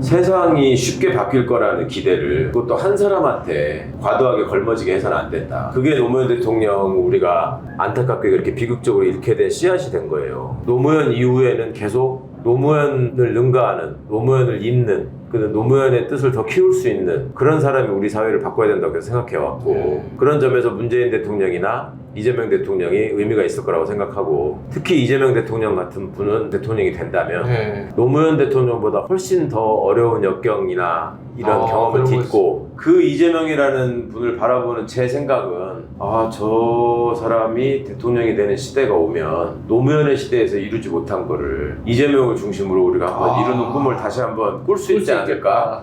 세상이 쉽게 바뀔 거라는 기대를 그것도 한 사람한테 과도하게 걸머지게 해서는 안 된다. 그게 노무현 대통령 우리가 안타깝게 그렇게 비극적으로 잃게 된 씨앗이 된 거예요. 노무현 이후에는 계속 노무현을 능가하는, 노무현을 잇는, 노무현의 뜻을 더 키울 수 있는 그런 사람이 우리 사회를 바꿔야 된다고 생각해왔고, 그런 점에서 문재인 대통령이나 이재명 대통령이 의미가 있을 거라고 생각하고, 특히 이재명 대통령 같은 분은 대통령이 된다면 노무현 대통령보다 훨씬 더 어려운 역경이나 이런 경험을 딛고 그 이재명이라는 분을 바라보는 제 생각은 저 사람이 대통령이 되는 시대가 오면 노무현의 시대에서 이루지 못한 거를 이재명을 중심으로 우리가 한번 이루는 꿈을 다시 한번 꿀 수 있지 않을까?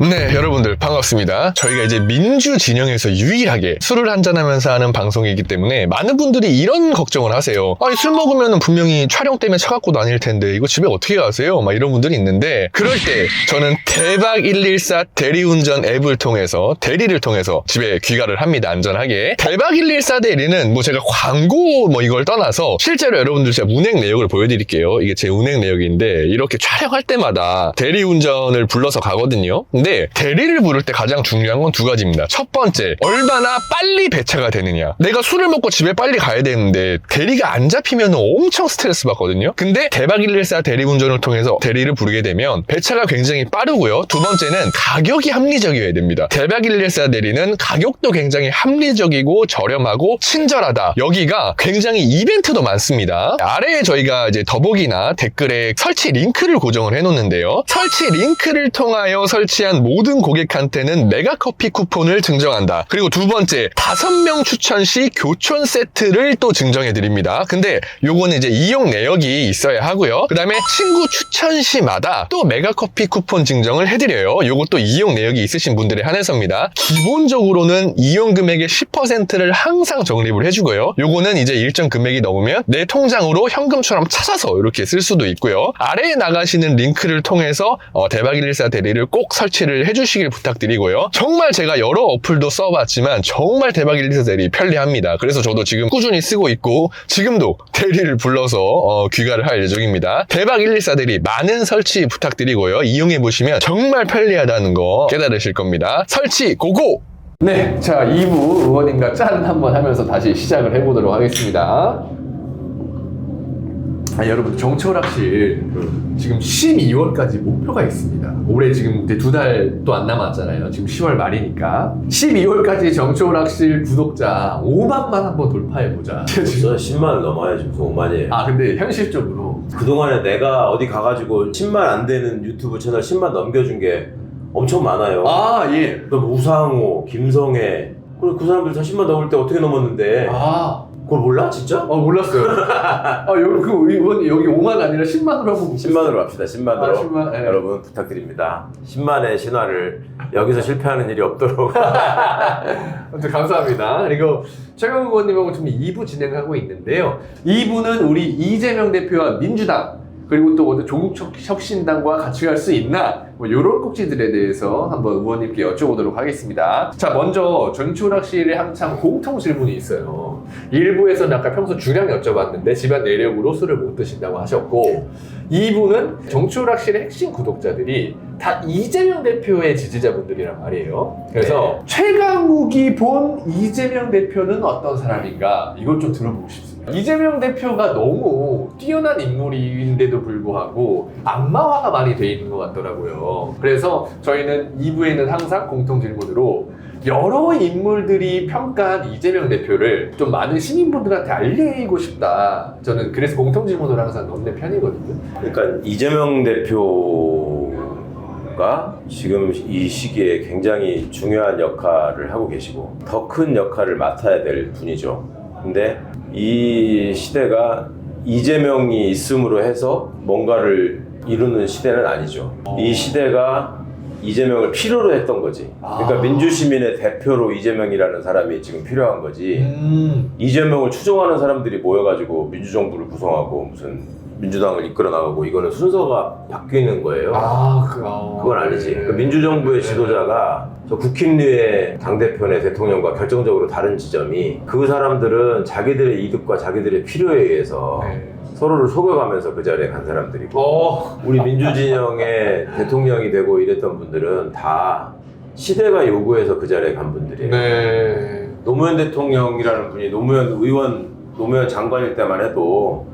네, 여러분들 반갑습니다. 저희가 이제 민주 진영에서 유일하게 술을 한잔하면서 하는 방송이기 때문에 많은 분들이 이런 걱정을 하세요. 아니, 술 먹으면 분명히 촬영 때문에 차 갖고 다닐 텐데 이거 집에 어떻게 가세요? 막 이런 분들이 있는데, 그럴 때 저는 대박 114 대리운전 앱을 통해서, 대리를 통해서 집에 귀가를 합니다. 안전하게. 대박 114 대리는 뭐 제가 광고 뭐 이걸 떠나서 실제로 여러분들 제가 운행 내역을 보여드릴게요. 이게 제 운행 내역인데 이렇게 촬영할 때마다 대리운전을 불러서 가거든요. 근데 대리를 부를 때 가장 중요한 건 두 가지입니다. 첫 번째, 얼마나 빨리 배차가 되느냐. 내가 술을 먹고 집에 빨리 가야 되는데 대리가 안 잡히면 엄청 스트레스 받거든요. 근데 대박 114 대리운전을 통해서 대리를 부르게 되면 배차가 굉장히 빠르고요. 두 번째는 가격이 합리적이어야 됩니다. 대박 114 대리는 가격도 굉장히 합리적이고 저렴하고 친절하다. 여기가 굉장히 이벤트도 많습니다. 아래에 저희가 이제 더보기나 댓글에 설치 링크를 고정을 해놓는데요. 설치 링크를 통하여 설치한 모든 고객한테는 메가커피 쿠폰을 증정한다. 그리고 두 번째, 5명 추천 시 교촌 세트를 또 증정해 드립니다. 근데 요거는 이제 이용 내역이 있어야 하고요. 그 다음에 친구 추천 시마다 또 메가커피 쿠폰 증정을 해드려요. 요것도 이용 내역이 있으신 분들에 한해서입니다. 기본적으로는 이용 금액의 10%를 항상 적립을 해주고요. 요거는 이제 일정 금액이 넘으면 내 통장으로 현금처럼 찾아서 이렇게 쓸 수도 있고요. 아래에 나가시는 링크를 통해서 대박 114 대리를 꼭 설치를 해주시길 부탁드리고요. 정말 제가 여러 어플도 써봤지만 정말 대박 114 대리 편리합니다. 그래서 저도 지금 꾸준히 쓰고 있고 지금도 대리를 불러서 귀가를 할 예정입니다. 대박 114 대리 많은 설치 부탁드리고요. 이용해보시면 정말 편리하다는 거 깨달으실 겁니다. 설치 고고! 네, 자 2부 의원님과 짠 한번 하면서 다시 시작을 해보도록 하겠습니다. 여러분, 정치오락실 지금 12월까지 목표가 있습니다. 올해 지금 이제 2달도 안 남았잖아요. 지금 10월 말이니까 12월까지 정치오락실 구독자 5만만 한번 돌파해보자. 벌써 10만을 넘어야지. 무슨 5만이에요. 근데 현실적으로 그동안에 내가 어디 가가지고 10만 안 되는 유튜브 채널 10만 넘겨준 게 엄청 많아요. 예. 그럼 우상호, 김성애, 그 사람들 다 10만 넘을 때 어떻게 넘었는데? 그걸 몰라? 진짜? 몰랐어요. 여기 5만 아니라 10만으로 하고 10만으로 합시다. 10만으로. 10만, 예. 여러분 부탁드립니다. 10만의 신화를 여기서 실패하는 일이 없도록. 아무튼 감사합니다. 그리고 최강 의원님하고 지금 2부 진행하고 있는데요. 2부는 우리 이재명 대표와 민주당, 그리고 또 조국 혁신당과 같이 갈 수 있나? 이런 꼭지들에 대해서 한번 의원님께 여쭤보도록 하겠습니다. 자, 먼저 정치오락실에 한창 공통 질문이 있어요. 1부에서는 아까 평소 주량 여쭤봤는데 집안 내력으로 술을 못 드신다고 하셨고, 2부는 정치오락실의 핵심 구독자들이 다 이재명 대표의 지지자분들이란 말이에요. 그래서 최강욱이 본 이재명 대표는 어떤 사람인가? 이걸 좀 들어보고 싶습니다. 이재명 대표가 너무 뛰어난 인물인데도 불구하고 악마화가 많이 돼 있는 것 같더라고요. 그래서 저희는 2부에는 항상 공통 질문으로 여러 인물들이 평가한 이재명 대표를 좀 많은 시민분들한테 알리고 싶다. 저는 그래서 공통 질문을 항상 넣는 편이거든요. 그러니까 이재명 대표가 지금 이 시기에 굉장히 중요한 역할을 하고 계시고 더 큰 역할을 맡아야 될 분이죠. 근데 이 시대가 이재명이 있음으로 해서 뭔가를 이루는 시대는 아니죠. 이 시대가 이재명을 필요로 했던 거지. 그러니까 민주시민의 대표로 이재명이라는 사람이 지금 필요한 거지. 이재명을 추종하는 사람들이 모여가지고 민주정부를 구성하고 무슨 민주당을 이끌어 나가고 이거는 순서가 바뀌는 거예요. 그건 아니지. 네. 그 민주정부의 지도자가 저 국힘류의 당대표나 대통령과 결정적으로 다른 지점이 그 사람들은 자기들의 이득과 자기들의 필요에 의해서 네. 서로를 속여가면서 그 자리에 간 사람들이고 우리 민주진영의 대통령이 되고 이랬던 분들은 다 시대가 요구해서 그 자리에 간 분들이에요. 네. 노무현 대통령이라는 분이 노무현 의원, 노무현 장관일 때만 해도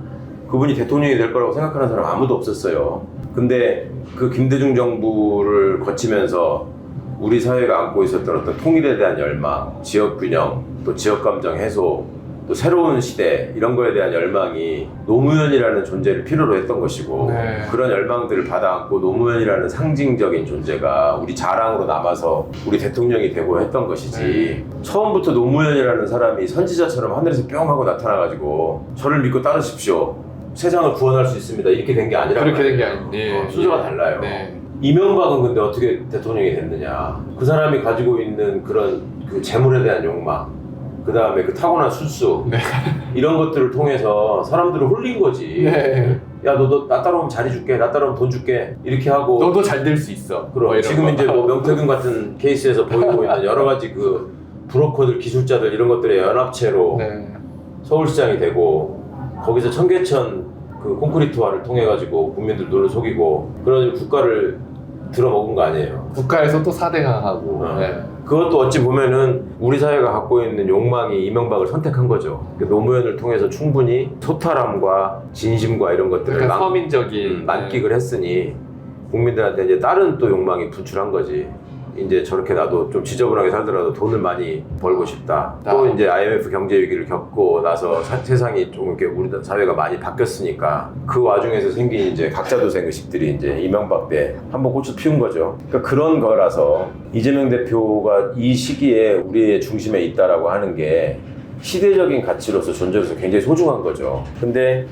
그분이 대통령이 될 거라고 생각하는 사람 아무도 없었어요. 근데 그 김대중 정부를 거치면서 우리 사회가 안고 있었던 어떤 통일에 대한 열망, 지역균형, 또 지역감정 해소, 또 새로운 시대 이런 거에 대한 열망이 노무현이라는 존재를 필요로 했던 것이고 네. 그런 열망들을 받아안고 노무현이라는 상징적인 존재가 우리 자랑으로 남아서 우리 대통령이 되고 했던 것이지 처음부터 노무현이라는 사람이 선지자처럼 하늘에서 뿅 하고 나타나가지고 저를 믿고 따르십시오. 세상을 구원할 수 있습니다. 이렇게 된 게 아니라 그렇게 된 게 아닌데 순서가 달라요. 네. 이명박은 근데 어떻게 대통령이 됐느냐? 그 사람이 가지고 있는 그런 그 재물에 대한 욕망, 그 다음에 그 타고난 술수 네. 이런 것들을 통해서 사람들을 홀린 거지. 네. 야, 너 나 따라오면 자리 줄게, 나 따라오면 돈 줄게 이렇게 하고. 너도 잘 될 수 있어. 그럼 이런 지금 거. 이제 뭐 명태균 같은 케이스에서 보이고 있는 여러 가지 그 브로커들, 기술자들 이런 것들의 연합체로 네. 서울시장이 되고 거기서 청계천 그 콘크리트화를 통해 가지고 국민들 눈을 속이고 그런 국가를 들어먹은 거 아니에요. 국가에서 또 사대강하고. 네. 그것도 어찌 보면은 우리 사회가 갖고 있는 욕망이 이명박을 선택한 거죠. 노무현을 통해서 충분히 소탈함과 진심과 이런 것들을 그러니까 서민적인 만끽을 했으니 국민들한테 이제 다른 또 욕망이 분출한 거지. 이제 저렇게 나도 좀 지저분하게 살더라도 돈을 많이 벌고 싶다. 또 이제 IMF 경제 위기를 겪고 나서 세상이 좀 이렇게 우리 사회가 많이 바뀌었으니까 그 와중에서 생긴 이제 각자 도생 의식들이 이제 이명박 때 한번 꽃을 피운 거죠. 그러니까 그런 거라서 이재명 대표가 이 시기에 우리의 중심에 있다라고 하는 게 시대적인 가치로서 존재로서 굉장히 소중한 거죠. 근데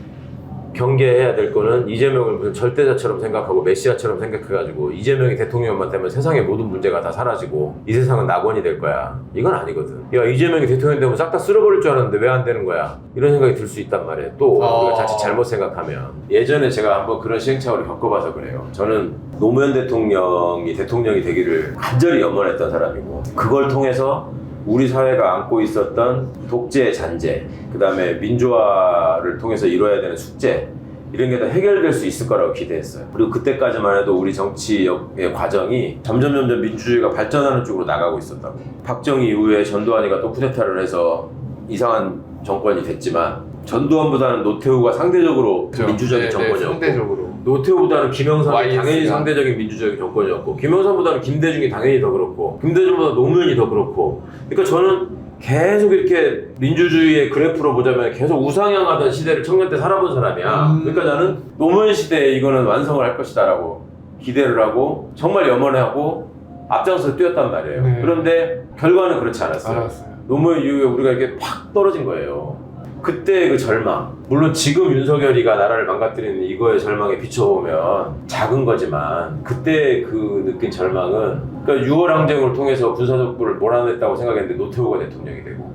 경계해야 될 거는 이재명을 무슨 절대자처럼 생각하고 메시아처럼 생각해가지고 이재명이 대통령만 되면 세상의 모든 문제가 다 사라지고 이 세상은 낙원이 될 거야. 이건 아니거든. 야, 이재명이 대통령 되면 싹 다 쓸어버릴 줄 알았는데 왜 안 되는 거야? 이런 생각이 들 수 있단 말이에요. 또 우리가 자칫 잘못 생각하면. 예전에 제가 한번 그런 시행착오를 겪어봐서 그래요. 저는 노무현 대통령이 되기를 간절히 염원했던 사람이고 그걸 통해서 우리 사회가 안고 있었던 독재 잔재, 그 다음에 민주화를 통해서 이뤄야 되는 숙제 이런 게 다 해결될 수 있을 거라고 기대했어요. 그리고 그때까지만 해도 우리 정치의 과정이 점점 민주주의가 발전하는 쪽으로 나가고 있었다고. 박정희 이후에 전두환이가 또 쿠데타를 해서 이상한 정권이 됐지만 전두환보다는 노태우가 상대적으로 민주적인 정권이었고 상대적으로. 노태우보다는 김영삼이 YS가. 당연히 상대적인 민주적인 정권이었고 김영삼보다는 김대중이 당연히 더 그렇고 김대중보다 노무현이 더 그렇고 그러니까 저는 계속 이렇게 민주주의의 그래프로 보자면 계속 우상향하던 시대를 청년 때 살아본 사람이야. 그러니까 나는 노무현 시대에 이거는 완성을 할 것이다 라고 기대를 하고 정말 염원하고 앞장서서 뛰었단 말이에요. 네. 그런데 결과는 그렇지 않았어요. 알았어요. 노무현 이후에 우리가 이렇게 팍 떨어진 거예요. 그때의 그 절망, 물론 지금 윤석열이가 나라를 망가뜨리는 이거의 절망에 비춰보면 작은 거지만 그때 그 느낀 절망은 그러니까 6월 항쟁을 통해서 군사적부를 몰아냈다고 생각했는데 노태우가 대통령이 되고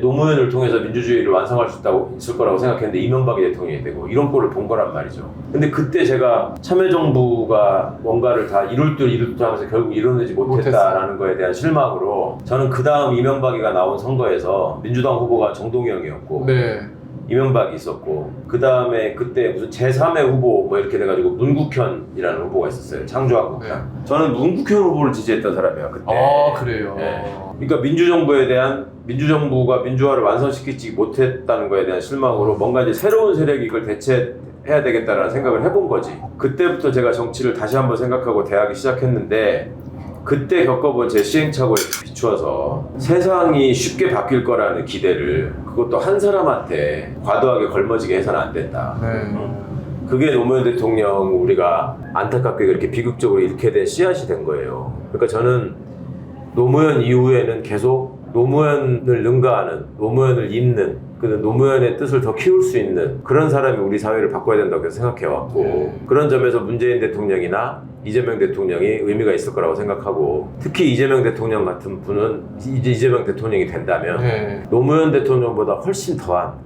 노무현을 통해서 민주주의를 완성할 수 있을 거라고 생각했는데 이명박이 대통령이 되고 이런 꼴을 본 거란 말이죠. 근데 그때 제가 참여정부가 뭔가를 다 이룰 듯 하면서 결국 이뤄내지 못했다라는 거에 대한 실망으로 저는 그 다음 이명박이가 나온 선거에서 민주당 후보가 정동영이었고 네. 이명박이 있었고 그 다음에 그때 무슨 제3의 후보 뭐 이렇게 돼가지고 문국현이라는 후보가 있었어요. 창조한 국현. 네. 저는 문국현 후보를 지지했던 사람이야 그때. 그래요. 네. 그러니까 민주정부가 민주화를 완성시키지 못했다는 거에 대한 실망으로 뭔가 이제 새로운 세력이 이걸 대체해야 되겠다라는 생각을 해본 거지. 그때부터 제가 정치를 다시 한번 생각하고 대하기 시작했는데 그때 겪어본 제 시행착오에 비추어서 세상이 쉽게 바뀔 거라는 기대를 그것도 한 사람한테 과도하게 걸머지게 해서는 안 된다. 네. 그게 노무현 대통령 우리가 안타깝게 그렇게 비극적으로 잃게 된 씨앗이 된 거예요. 그러니까 저는 노무현 이후에는 계속 노무현을 능가하는, 노무현을 잇는, 그 노무현의 뜻을 더 키울 수 있는 그런 사람이 우리 사회를 바꿔야 된다고 생각해왔고 그런 점에서 문재인 대통령이나 이재명 대통령이 의미가 있을 거라고 생각하고 특히 이재명 대통령 같은 분은 이재명 대통령이 된다면 노무현 대통령보다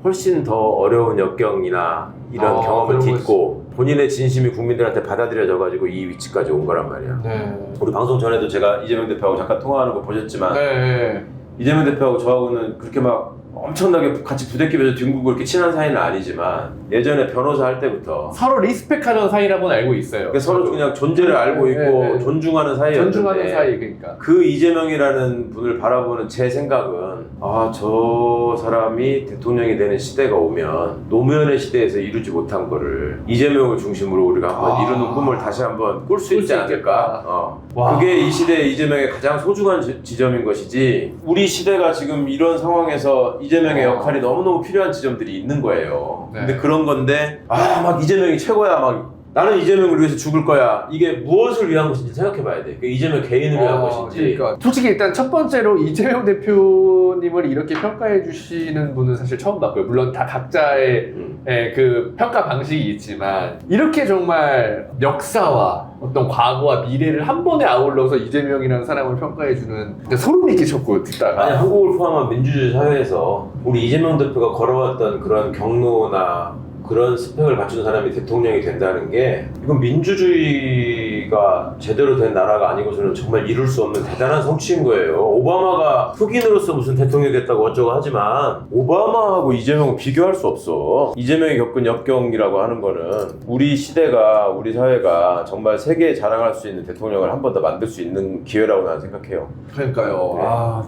훨씬 더 어려운 역경이나 이런 경험을 그런 딛고 본인의 진심이 국민들한테 받아들여져가지고 이 위치까지 온 거란 말이야. 우리 방송 전에도 제가 이재명 대표하고 잠깐 통화하는 거 보셨지만 이재명 대표하고 저하고는 그렇게 막 엄청나게 같이 부대끼면서 뒹굴고 그렇게 친한 사이는 아니지만 예전에 변호사 할 때부터 서로 리스펙하는 사이라고는 알고 있어요. 그러니까 서로 그냥 존재를 알고 있고 존중하는 사이였는데 존중하는 사이 그러니까. 그 이재명이라는 분을 바라보는 제 생각은 저 사람이 대통령이 되는 시대가 오면 노무현의 시대에서 이루지 못한 거를 이재명을 중심으로 우리가 한번 이루는 꿈을 다시 한번 꿀 수 있지 않을까. 그게 이 시대의 이재명의 가장 소중한 지점인 것이지 우리 시대가 지금 이런 상황에서 이재명의 역할이 너무너무 필요한 지점들이 있는 거예요. 근데 그런 건데 막 이재명이 최고야 막 나는 이재명을 위해서 죽을 거야. 이게 무엇을 위한 것인지 생각해 봐야 돼. 이재명 개인을 위한 것인지. 그러니까 솔직히 일단 첫 번째로 이재명 대표님을 이렇게 평가해 주시는 분은 사실 처음 봤고요. 물론 다 각자의 그 평가 방식이 있지만 이렇게 정말 역사와 어떤 과거와 미래를 한 번에 아울러서 이재명이라는 사람을 평가해 주는 소름이 끼쳤고 듣다가 아니 한국을 포함한 민주주의 사회에서 우리 이재명 대표가 걸어왔던 그런 경로나 그런 스펙을 갖춘 사람이 대통령이 된다는 게 이건 민주주의가 제대로 된 나라가 아니고서는 정말 이룰 수 없는 대단한 성취인 거예요. 오바마가 흑인으로서 무슨 대통령이 됐다고 어쩌고 하지만 오바마하고 이재명은 비교할 수 없어. 이재명이 겪은 역경이라고 하는 거는 우리 시대가 우리 사회가 정말 세계에 자랑할 수 있는 대통령을 한 번 더 만들 수 있는 기회라고 나는 생각해요. 그러니까요.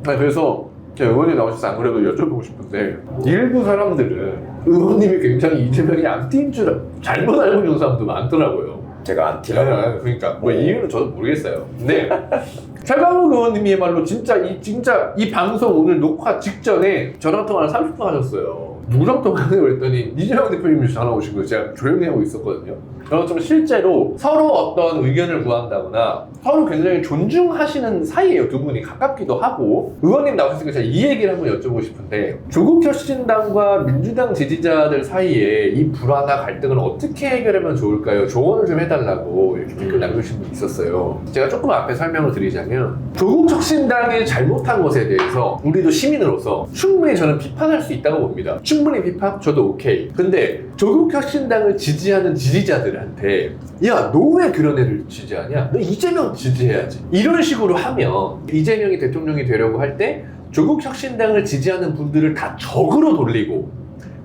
그래서 제가 의원님 나오셔서 안 그래도 여쭤보고 싶은데 일부 사람들은 의원님이 굉장히 이재명이 안티인 줄 잘못 알고 있는 사람도 많더라고요. 제가 안티라고. 그러니까 뭐 이유는 저도 모르겠어요. 근데 최강욱 의원님이야말로 진짜 이 방송 오늘 녹화 직전에 전화 통화를 30분 하셨어요. 누구랑 통화하냐고 그랬더니 이재명 대표님이 전화 오신 거예요. 제가 조용히 하고 있었거든요. 그래서 좀 실제로 서로 어떤 의견을 구한다거나 서로 굉장히 존중하시는 사이예요. 두 분이 가깝기도 하고. 의원님 나오셨으니까 제가 이 얘기를 한번 여쭤보고 싶은데 조국혁신당과 민주당 지지자들 사이에 이 불화나 갈등을 어떻게 해결하면 좋을까요? 조언을 좀 해달라고 이렇게 댓글 남겨주신 분이 있었어요. 제가 조금 앞에 설명을 드리자면 조국혁신당이 잘못한 것에 대해서 우리도 시민으로서 충분히 저는 비판할 수 있다고 봅니다. 충분히 비판? 저도 오케이. 근데 조국혁신당을 지지하는 지지자들한테 야, 너 왜 그런 애를 지지하냐? 너 이재명 지지해야지. 이런 식으로 하면 이재명이 대통령이 되려고 할 때 조국혁신당을 지지하는 분들을 다 적으로 돌리고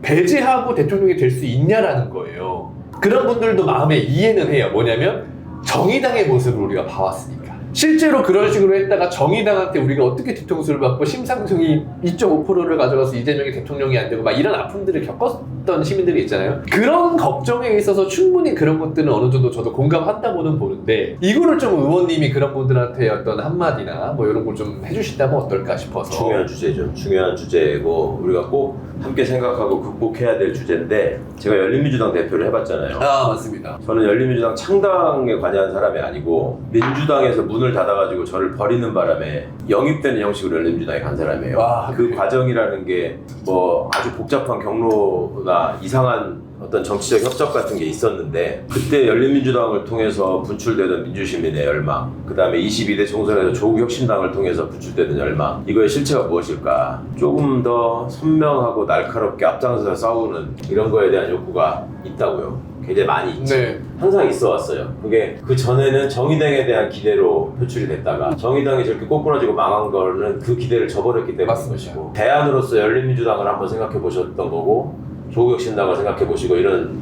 배제하고 대통령이 될 수 있냐라는 거예요. 그런 분들도 마음에 이해는 해요. 뭐냐면 정의당의 모습을 우리가 봐왔으니까. 실제로 그런 식으로 했다가 정의당한테 우리가 어떻게 뒤통수를 받고 심상정이 2.5%를 가져가서 이재명이 대통령이 안 되고 막 이런 아픔들을 겪었던 시민들이 있잖아요. 그런 걱정에 있어서 충분히 그런 것들은 어느 정도 저도 공감한다고는 보는데 이거를 좀 의원님이 그런 분들한테 어떤 한마디나 뭐 이런 걸 좀 해주신다면 어떨까 싶어서. 중요한 주제죠. 중요한 주제고 우리가 꼭 함께 생각하고 극복해야 될 주제인데 제가 열린민주당 대표를 해봤잖아요. 맞습니다. 저는 열린민주당 창당에 관여한 사람이 아니고 민주당에서 문을 닫아가지고 저를 버리는 바람에 영입되는 형식으로 열린민주당에 간 사람이에요. 그 과정이라는 게 뭐 아주 복잡한 경로나 이상한 어떤 정치적 협작 같은 게 있었는데 그때 열린민주당을 통해서 분출되던 민주시민의 열망, 그 다음에 22대 총선에서 조국혁신당을 통해서 분출되는 열망, 이거의 실체가 무엇일까? 조금 더 선명하고 날카롭게 앞장서서 싸우는 이런 거에 대한 욕구가 있다고요. 굉장히 많이 있죠. 항상 있어 왔어요. 그게 그 전에는 정의당에 대한 기대로 표출이 됐다가 정의당이 저렇게 꼬꾸라지고 망한 거는 그 기대를 저버렸기 때문인 것이고 대안으로서 열린민주당을 한번 생각해 보셨던 거고 조국혁신당을 생각해 보시고 이런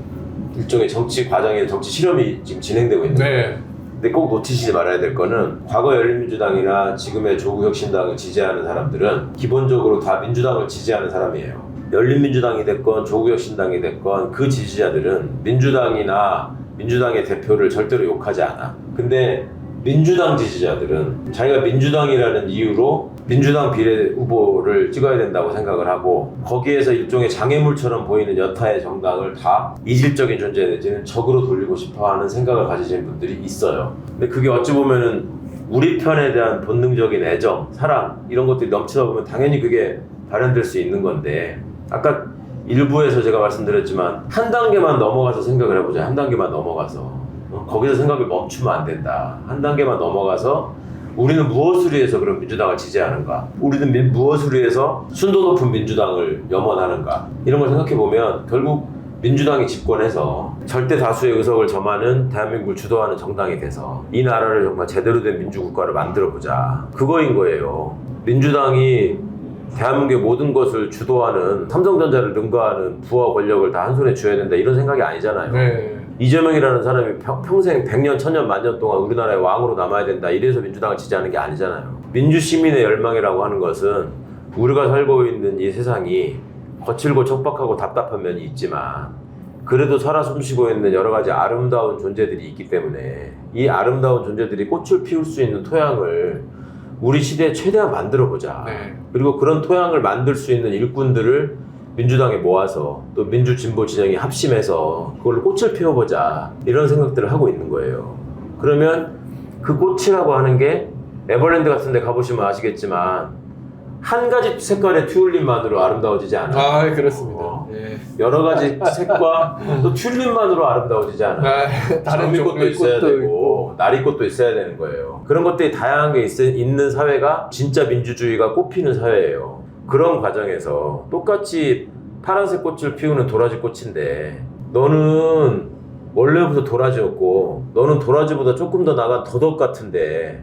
일종의 정치 과정의 정치 실험이 지금 진행되고 있는 거예요. 근데 꼭 놓치시지 말아야 될 거는 과거 열린민주당이나 지금의 조국혁신당을 지지하는 사람들은 기본적으로 다 민주당을 지지하는 사람이에요. 열린민주당이 됐건 조국혁신당이 됐건 그 지지자들은 민주당이나 민주당의 대표를 절대로 욕하지 않아. 근데 민주당 지지자들은 자기가 민주당이라는 이유로 민주당 비례 후보를 찍어야 된다고 생각을 하고 거기에서 일종의 장애물처럼 보이는 여타의 정당을 다 이질적인 존재 내지는 적으로 돌리고 싶어하는 생각을 가지신 분들이 있어요. 근데 그게 어찌 보면은 우리 편에 대한 본능적인 애정, 사랑 이런 것들이 넘치다 보면 당연히 그게 발현될 수 있는 건데 아까 일부에서 제가 말씀드렸지만 한 단계만 넘어가서 생각을 해보자. 한 단계만 넘어가서 거기서 생각을 멈추면 안 된다. 한 단계만 넘어가서 우리는 무엇을 위해서 그럼 민주당을 지지하는가? 우리는 무엇을 위해서 순도 높은 민주당을 염원하는가? 이런 걸 생각해보면 결국 민주당이 집권해서 절대 다수의 의석을 점하는 대한민국을 주도하는 정당이 돼서 이 나라를 정말 제대로 된 민주국가를 만들어보자. 그거인 거예요. 민주당이 대한민국의 모든 것을 주도하는 삼성전자를 능가하는 부와 권력을 다 한 손에 쥐어야 된다 이런 생각이 아니잖아요. 네. 이재명이라는 사람이 평생 100년, 1000년, 만년 동안 우리나라의 왕으로 남아야 된다 이래서 민주당을 지지하는 게 아니잖아요. 민주시민의 열망이라고 하는 것은 우리가 살고 있는 이 세상이 거칠고 척박하고 답답한 면이 있지만 그래도 살아 숨쉬고 있는 여러 가지 아름다운 존재들이 있기 때문에 이 아름다운 존재들이 꽃을 피울 수 있는 토양을 우리 시대에 최대한 만들어보자. 네. 그리고 그런 토양을 만들 수 있는 일꾼들을 민주당에 모아서 또 민주진보 진영이 합심해서 그걸로 꽃을 피워보자 이런 생각들을 하고 있는 거예요. 그러면 그 꽃이라고 하는 게 에버랜드 같은 데 가보시면 아시겠지만 한 가지 색깔의 튤립만으로 아름다워지지 않아요. 아, 그렇습니다. 네. 여러 가지 색과 또 튤립만으로 아름다워지지 않아요. 다른 장미꽃도 종류의 있어야 꽃도 되고 나리꽃도 있어야 되는 거예요. 그런 것들이 다양한 게 있는 사회가 진짜 민주주의가 꽃피는 사회예요. 그런 과정에서 똑같이 파란색 꽃을 피우는 도라지 꽃인데 너는 원래부터 도라지였고 너는 도라지보다 조금 더 나간 더덕 같은데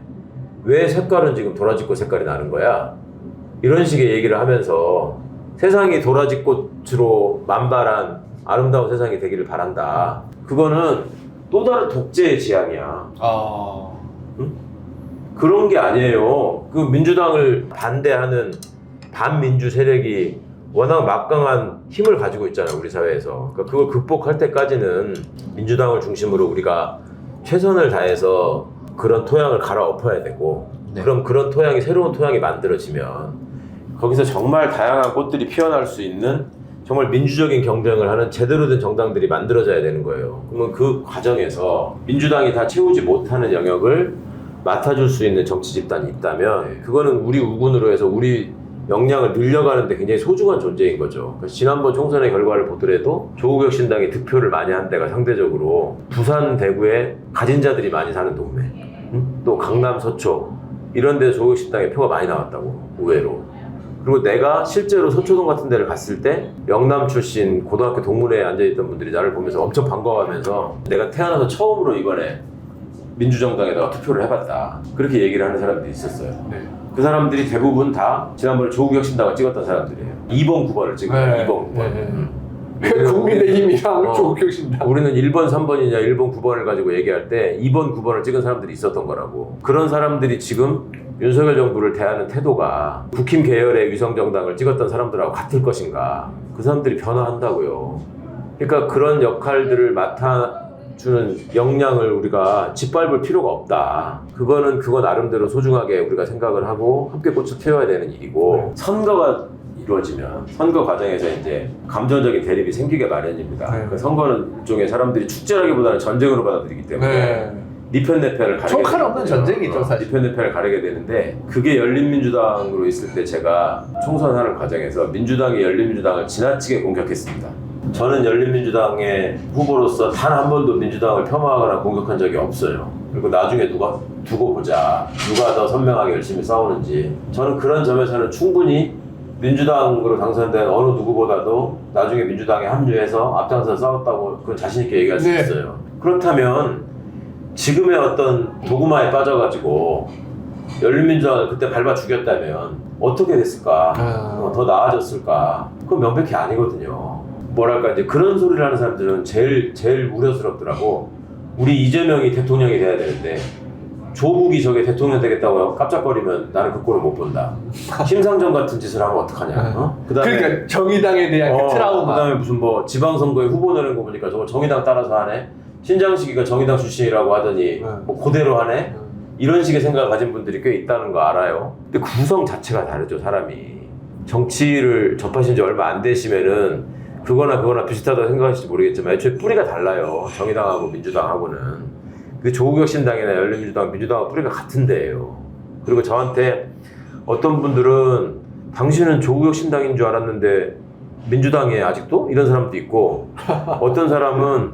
왜 색깔은 지금 도라지꽃 색깔이 나는 거야? 이런 식의 얘기를 하면서 세상이 도라지꽃으로 만발한 아름다운 세상이 되기를 바란다. 그거는 또 다른 독재의 지향이야. 응? 그런 게 아니에요. 그 민주당을 반대하는 반민주 세력이 워낙 막강한 힘을 가지고 있잖아요, 우리 사회에서. 그러니까 그걸 극복할 때까지는 민주당을 중심으로 우리가 최선을 다해서 그런 토양을 갈아엎어야 되고 네. 그럼 그런 토양이 새로운 토양이 만들어지면 거기서 정말 다양한 꽃들이 피어날 수 있는 정말 민주적인 경쟁을 하는 제대로 된 정당들이 만들어져야 되는 거예요. 그러면 그 과정에서 민주당이 다 채우지 못하는 영역을 맡아줄 수 있는 정치 집단이 있다면 그거는 우리 우군으로 해서 우리 역량을 늘려가는데 굉장히 소중한 존재인 거죠. 그래서 지난번 총선의 결과를 보더라도 조국혁신당이 득표를 많이 한 데가 상대적으로 부산, 대구에 가진 자들이 많이 사는 동네, 또 강남, 서초 이런 데 조국혁신당의 표가 많이 나왔다고, 의외로. 그리고 내가 실제로 서초동 같은 데를 갔을 때 영남 출신 고등학교 동문회에 앉아있던 분들이 나를 보면서 엄청 반가워하면서 내가 태어나서 처음으로 이번에 민주정당에다가 투표를 해봤다. 그렇게 얘기를 하는 사람들이 있었어요. 네. 그 사람들이 대부분 다 지난번에 조국혁신당을 찍었던 사람들이에요. 2번, 9번을 찍은 거예요. 네. 2번, 9번. 네. 국민의힘이랑 어. 조국혁신당. 우리는 1번, 3번이냐 1번, 9번을 가지고 얘기할 때 2번, 9번을 찍은 사람들이 있었던 거라고. 그런 사람들이 지금 윤석열 정부를 대하는 태도가 국힘 계열의 위성정당을 찍었던 사람들하고 같을 것인가. 그 사람들이 변화한다고요. 그러니까 그런 역할들을 맡아주는 역량을 우리가 짓밟을 필요가 없다. 그건 나름대로 소중하게 우리가 생각을 하고 함께 꽃을 피워야 되는 일이고 선거가 이루어지면 선거 과정에서 이제 감정적인 대립이 생기게 마련입니다. 네. 그러니까 선거는 일종의 사람들이 축제라기보다는 전쟁으로 받아들이기 때문에 네 편 내 편을 가리게 총칼 없는 전쟁이죠, 사실. 네편 내 편을 가리게 되는데 그게 열린민주당으로 있을 때 제가 총선하는 과정에서 민주당이 열린민주당을 지나치게 공격했습니다. 저는 열린민주당의 후보로서 단 한 번도 민주당을 폄하하거나 공격한 적이 없어요. 그리고 나중에 두고 보자. 누가 더 선명하게 열심히 싸우는지. 저는 그런 점에서는 충분히 민주당으로 당선된 어느 누구보다도 나중에 민주당에 합류해서 앞장서 싸웠다고 그건 자신 있게 얘기할 수 네. 있어요. 그렇다면 지금의 어떤 도구마에 빠져가지고 열린민주당을 그때 밟아 죽였다면 어떻게 됐을까? 더 나아졌을까? 그건 명백히 아니거든요. 뭐랄까 이제 그런 소리를 하는 사람들은 제일 우려스럽더라고. 우리 이재명이 대통령이 돼야 되는데 조국이 저게 대통령 되겠다고 깜짝거리면 나는 그 꼴을 못 본다. 심상정 같은 짓을 하면 어떡하냐. 어? 그러니까 정의당에 대한 그 트라우마. 그다음에 무슨 뭐 지방선거에 후보 내는 거 보니까 저거 정의당 따라서 하네. 신장식이가 정의당 출신이라고 하더니 뭐 그대로 하네. 이런 식의 생각을 가진 분들이 꽤 있다는 거 알아요. 근데 구성 자체가 다르죠, 사람이. 정치를 접하신 지 얼마 안 되시면은 그거나 비슷하다고 생각하실지 모르겠지만 애초에 뿌리가 달라요. 정의당하고 민주당하고는. 그 조국혁신당이나 열린민주당, 민주당과 뿌리가 같은 데예요. 그리고 저한테 어떤 분들은 당신은 조국혁신당인 줄 알았는데 민주당에 아직도? 이런 사람도 있고 어떤 사람은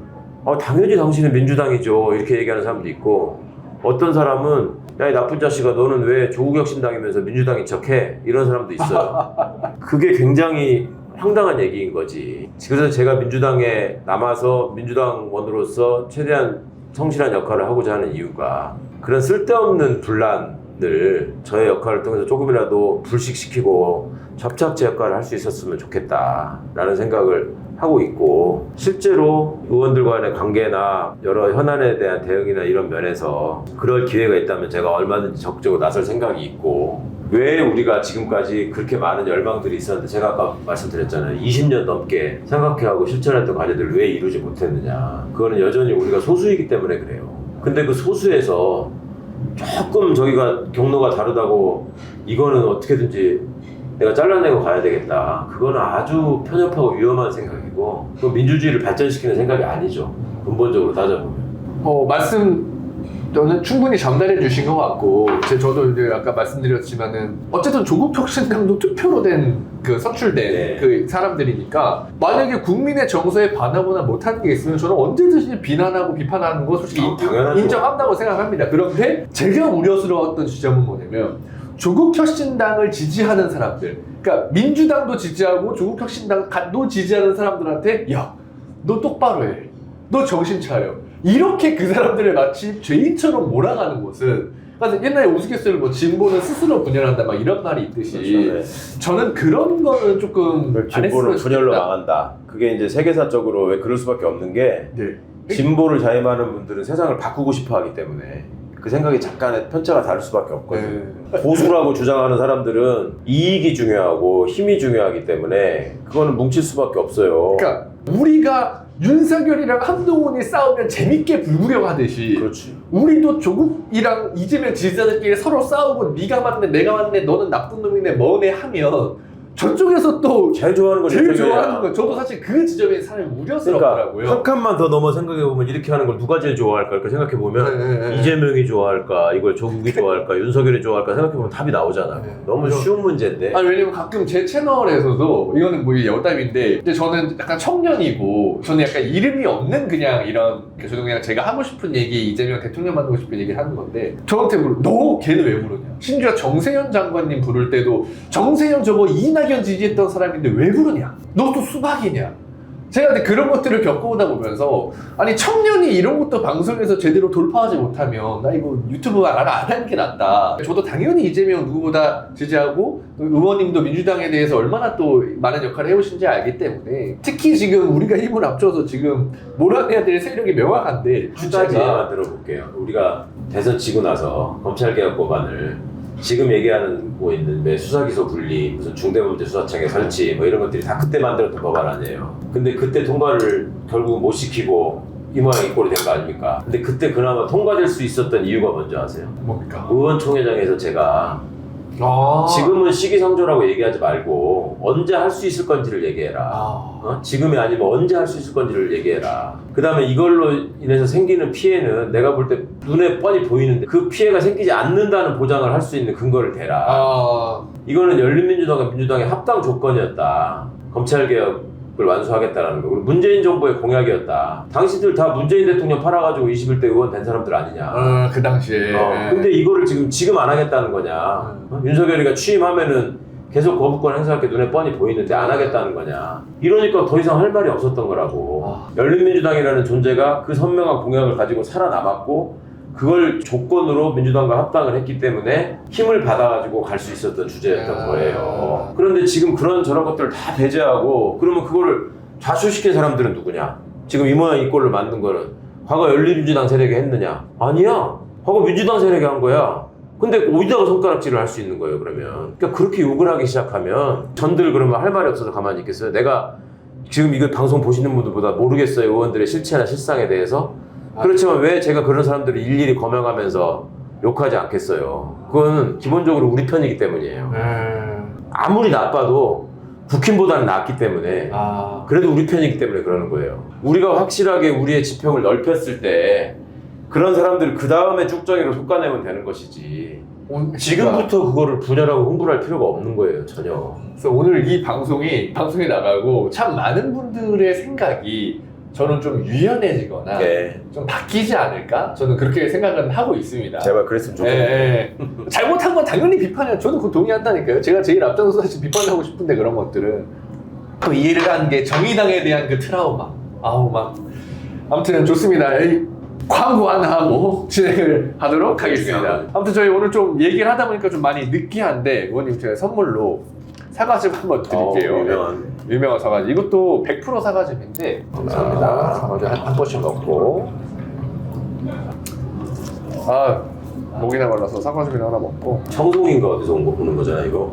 당연히 당신은 민주당이죠 이렇게 얘기하는 사람도 있고 어떤 사람은 야 이 나쁜 자식아 너는 왜 조국혁신당이면서 민주당인 척해? 이런 사람도 있어요. 그게 굉장히 황당한 얘기인 거지. 그래서 제가 민주당에 남아서 민주당원으로서 최대한 성실한 역할을 하고자 하는 이유가 그런 쓸데없는 분란을 저의 역할을 통해서 조금이라도 불식시키고 접착제 역할을 할 수 있었으면 좋겠다라는 생각을 하고 있고 실제로 의원들 간의 관계나 여러 현안에 대한 대응이나 이런 면에서 그럴 기회가 있다면 제가 얼마든지 적극적으로 나설 생각이 있고 왜 우리가 지금까지 그렇게 많은 열망들이 있었는데 제가 아까 말씀드렸잖아요. 20년 넘게 생각해하고 실천했던 과제들을 왜 이루지 못했느냐. 그거는 여전히 우리가 소수이기 때문에 그래요. 근데 그 소수에서 조금 저기가 경로가 다르다고 이거는 어떻게든지 내가 잘라내고 가야 되겠다. 그거는 아주 편협하고 위험한 생각이고 또 민주주의를 발전시키는 생각이 아니죠. 근본적으로 따져보면. 말씀 저는 충분히 전달해 주신 것 같고 저도 이제 아까 말씀드렸지만은 어쨌든 조국혁신당도 투표로 된 그 선출된 네. 그 사람들이니까 만약에 국민의 정서에 반하거나 못하는 게 있으면 저는 언제든지 비난하고 비판하는 거 솔직히 당연하죠. 인정한다고 생각합니다. 그런데 제가 우려스러웠던 지점은 뭐냐면 조국혁신당을 지지하는 사람들, 그러니까 민주당도 지지하고 조국혁신당도 지지하는 사람들한테 야, 너 똑바로 해, 너 정신 차려. 이렇게 그 사람들을 마치 죄인처럼 몰아가는 것은 그러니까 옛날에 우스갯소리로 뭐 진보는 스스로 분열한다 막 이런 말이 있듯이 그렇죠, 네. 저는 그런 거는 조금 안 진보는 했으면 분열로 좋겠다. 망한다. 그게 이제 세계사적으로 왜 그럴 수밖에 없는 게 네. 진보를 자임하는 분들은 세상을 바꾸고 싶어 하기 때문에 그 생각이 잠깐의 편차가 다를 수밖에 없거든요. 네. 보수라고 주장하는 사람들은 이익이 중요하고 힘이 중요하기 때문에 그거는 뭉칠 수밖에 없어요. 그러니까 우리가 윤석열이랑 한동훈이 싸우면 재밌게 불구경 하듯이 그렇지. 우리도 조국이랑 이재명 지지자들끼리 서로 싸우고 네가 맞네 내가 맞네 너는 나쁜 놈이네 뭐네 하면 저쪽에서 또 제일 좋아하는 건 제일 윤석열이야. 좋아하는 거 저도 사실 그 지점에 사실 우려스럽더라고요. 그러니까 한 칸만 더 넘어 생각해보면 이렇게 하는 걸 누가 제일 좋아할까 이렇게 생각해보면 네. 이재명이 좋아할까 이걸 조국이 좋아할까 윤석열이 좋아할까 생각해보면 답이 나오잖아요. 네. 너무 쉬운 문제인데 아니 왜냐면 가끔 제 채널에서도 이거는 뭐 여담인데 근데 저는 약간 청년이고 저는 약간 이름이 없는 그냥 이런 저는 그냥 제가 하고 싶은 얘기 이재명 대통령 만들고 싶은 얘기를 하는 건데 저한테 너 걔는 왜 부르냐 심지어 정세현 장관님 부를 때도 정세현 저거 이낙연 지지했던 사람인데 왜 부르냐 너 또 수박이냐 제가 근데 그런 것들을 겪어오다 보면서 아니 청년이 이런 것도 방송에서 제대로 돌파하지 못하면 나 이거 유튜브 안 하는 게 낫다. 저도 당연히 이재명 누구보다 지지하고 의원님도 민주당에 대해서 얼마나 또 많은 역할을 해오신지 알기 때문에 특히 지금 우리가 힘을 합쳐서 지금 몰아내야 될 세력이 명확한데 한 가지만 주체가 들어볼게요. 우리가 대선 지고 나서 검찰개혁 법안을 지금 얘기하고 있는 왜 수사기소 분리, 무슨 중대범죄수사청의 설치 뭐 이런 것들이 다 그때 만들었던 법안 아니에요. 근데 그때 통과를 결국 못 시키고 이 모양 이 꼴이 된 거 아닙니까? 근데 그때 그나마 통과될 수 있었던 이유가 뭔지 아세요? 뭡니까? 의원총회장에서 제가 아. 지금은 시기상조라고 얘기하지 말고 언제 할 수 있을 건지를 얘기해라. 지금이 아니면 언제 할 수 있을 건지를 얘기해라. 그 다음에 이걸로 인해서 생기는 피해는 내가 볼 때 눈에 뻔히 보이는데 그 피해가 생기지 않는다는 보장을 할 수 있는 근거를 대라. 이거는 열린민주당과 민주당의 합당 조건이었다. 검찰개혁을 완수하겠다라는 거. 그리고 문재인 정부의 공약이었다. 당신들 다 문재인 대통령 팔아가지고 21대 의원 된 사람들 아니냐. 그 당시에. 근데 이거를 지금 안 하겠다는 거냐. 윤석열이가 취임하면은 계속 거부권 행사할 게 눈에 뻔히 보이는데 안 하겠다는 거냐. 이러니까 더 이상 할 말이 없었던 거라고. 열린민주당이라는 존재가 그 선명한 공약을 가지고 살아남았고 그걸 조건으로 민주당과 합당을 했기 때문에 힘을 받아가지고 갈 수 있었던 주제였던 거예요. 그런데 지금 그런 저런 것들을 다 배제하고 그러면 그거를 좌초시킨 사람들은 누구냐? 지금 이 모양 이 꼴로 만든 거는 과거 열린민주당 세력이 했느냐? 아니야. 과거 민주당 세력이 한 거야. 근데 어디다가 손가락질을 할 수 있는 거예요, 그러면. 그러니까 그렇게 욕을 하기 시작하면 전들 그러면 할 말이 없어서 가만히 있겠어요? 내가 지금 이거 방송 보시는 분들보다 모르겠어요, 의원들의 실체나 실상에 대해서. 그렇지만 왜 제가 그런 사람들을 일일이 거명하면서 욕하지 않겠어요? 그건 기본적으로 우리 편이기 때문이에요. 아무리 나빠도 국힘보다는 낫기 때문에 그래도 우리 편이기 때문에 그러는 거예요. 우리가 확실하게 우리의 지평을 넓혔을 때 그런 사람들을 그 다음에 쭉정이로 솎아내면 되는 것이지. 지금부터 그거를 분열하고 홍보를 할 필요가 없는 거예요, 전혀. 그래서 오늘 이 방송이 나가고 참 많은 분들의 생각이 저는 좀 유연해지거나 네. 좀 바뀌지 않을까? 저는 그렇게 생각은 하고 있습니다. 제발 그랬으면 좋겠네요. 예, 예. 잘못한 건 당연히 비판해요. 저는 그거 동의한다니까요. 제가 제일 앞장서서 사실 비판하고 싶은데 그런 것들은 또 이해를 한 게 정의당에 대한 그 트라우마. 아무튼 좋습니다. 광고 하나 하고 진행을 하도록 하겠습니다. 아무튼 저희 오늘 좀 얘기를 하다 보니까 좀 많이 느끼한데 의원님 제가 선물로 사과즙 한번 드릴게요. 유명한 사과즙. 이것도 100% 사과즙인데 감사합니다. 사과즙 한 번씩 넣고 목이나 말라서 사과즙이나 하나 먹고 청송인가 어디서 온 거 보는 거잖아, 이거.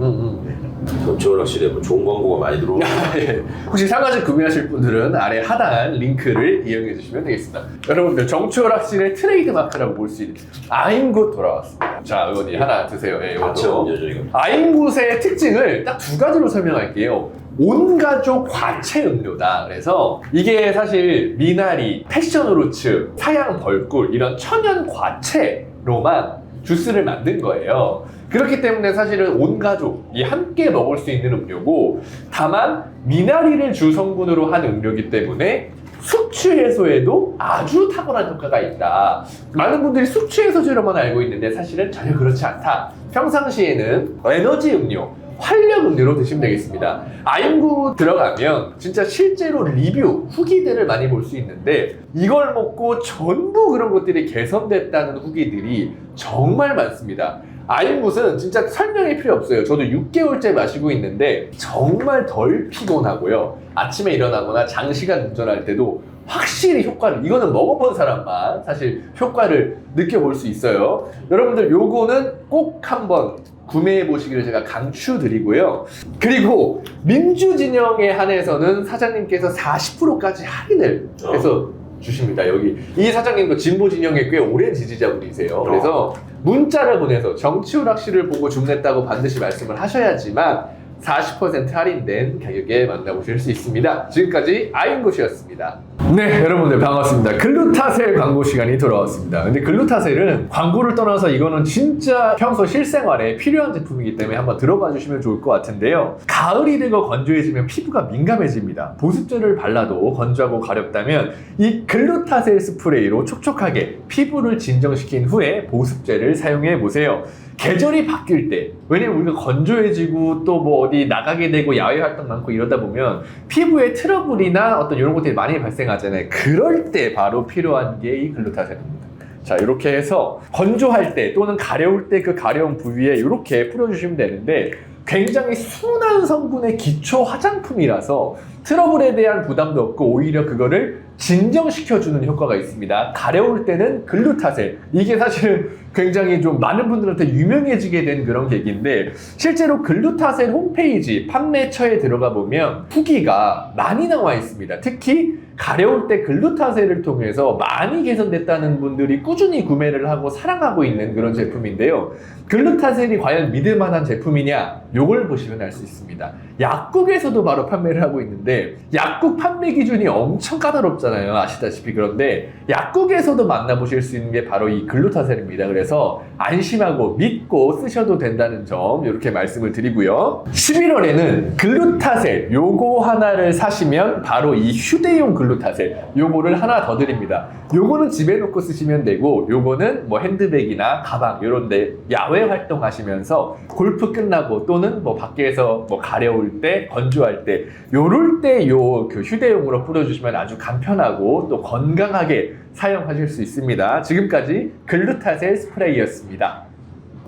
전체월 확실히 뭐 좋은 광고가 많이 들어오고. 예. 혹시 사과즙 구매하실 분들은 아래 하단 링크를 이용해 주시면 되겠습니다. 여러분들 정치월 확실의 트레이드 마크라고 볼 수 있는 아임굿 돌아왔습니다. 자, 의원님 하나 드세요. 예, 맞죠? 이것도. 아임굿의 특징을 딱 두 가지로 설명할게요. 온가족 과채 음료다. 그래서 이게 사실 미나리, 패션후르츠, 사양 벌꿀 이런 천연 과채로만 주스를 만든 거예요. 그렇기 때문에 사실은 온 가족이 함께 먹을 수 있는 음료고, 다만 미나리를 주 성분으로 한 음료이기 때문에 숙취 해소에도 아주 탁월한 효과가 있다. 많은 분들이 숙취 해소제로만 알고 있는데 사실은 전혀 그렇지 않다. 평상시에는 에너지 음료, 활력 음료로 드시면 되겠습니다. 아임구 들어가면 진짜 실제로 리뷰, 후기들을 많이 볼 수 있는데 이걸 먹고 전부 그런 것들이 개선됐다는 후기들이 정말 많습니다. 아임굿은 진짜 설명이 필요 없어요. 저도 6개월째 마시고 있는데 정말 덜 피곤하고요. 아침에 일어나거나 장시간 운전할 때도 확실히 효과를, 이거는 먹어본 사람만 사실 효과를 느껴볼 수 있어요. 여러분들 요거는 꼭 한번 구매해 보시기를 제가 강추드리고요. 그리고 민주진영에 한해서는 사장님께서 40%까지 할인을 해서 주십니다. 여기 이 사장님도 진보진영에 꽤 오랜 지지자분이세요. 그래서 문자를 보내서 정치오락실을 보고 주문했다고 반드시 말씀을 하셔야지만 40% 할인된 가격에 만나보실 수 있습니다. 지금까지 아임굿이었습니다. 네, 여러분들 반갑습니다. 글루타셀 광고 시간이 돌아왔습니다. 근데 글루타셀은 광고를 떠나서 이거는 진짜 평소 실생활에 필요한 제품이기 때문에 한번 들어봐 주시면 좋을 것 같은데요. 가을이 되고 건조해지면 피부가 민감해집니다. 보습제를 발라도 건조하고 가렵다면 이 글루타셀 스프레이로 촉촉하게 피부를 진정시킨 후에 보습제를 사용해 보세요. 계절이 바뀔 때, 왜냐면 우리가 건조해지고 또 뭐 어디 나가게 되고 야외 활동 많고 이러다 보면 피부에 트러블이나 어떤 이런 것들이 많이 발생하잖아요. 그럴 때 바로 필요한 게 이 글루타셀입니다. 자, 이렇게 해서 건조할 때 또는 가려울 때 그 가려운 부위에 이렇게 뿌려주시면 되는데 굉장히 순한 성분의 기초 화장품이라서 트러블에 대한 부담도 없고 오히려 그거를 진정시켜주는 효과가 있습니다. 가려울 때는 글루타셀. 이게 사실은 굉장히 좀 많은 분들한테 유명해지게 된 그런 계기인데 실제로 글루타셀 홈페이지 판매처에 들어가 보면 후기가 많이 나와 있습니다. 특히 가려울 때 글루타셀을 통해서 많이 개선됐다는 분들이 꾸준히 구매를 하고 사랑하고 있는 그런 제품인데요. 글루타셀이 과연 믿을만한 제품이냐? 요걸 보시면 알 수 있습니다. 약국에서도 바로 판매를 하고 있는데 약국 판매 기준이 엄청 까다롭잖아요. 아시다시피. 그런데 약국에서도 만나보실 수 있는 게 바로 이 글루타셀입니다. 그래서 안심하고 믿고 쓰셔도 된다는 점 이렇게 말씀을 드리고요. 11월에는 글루타셀 요거 하나를 사시면 바로 이 휴대용 글루타셀 요거를 하나 더 드립니다. 요거는 집에 놓고 쓰시면 되고 요거는 뭐 핸드백이나 가방 요런 데 야외 활동하시면서 골프 끝나고 또는 뭐 밖에서 뭐 가려울 때 건조할 때 요럴 때 요 그 휴대용으로 뿌려주시면 아주 간편하고 또 건강하게 사용하실 수 있습니다. 지금까지 글루타셀 스프레이였습니다.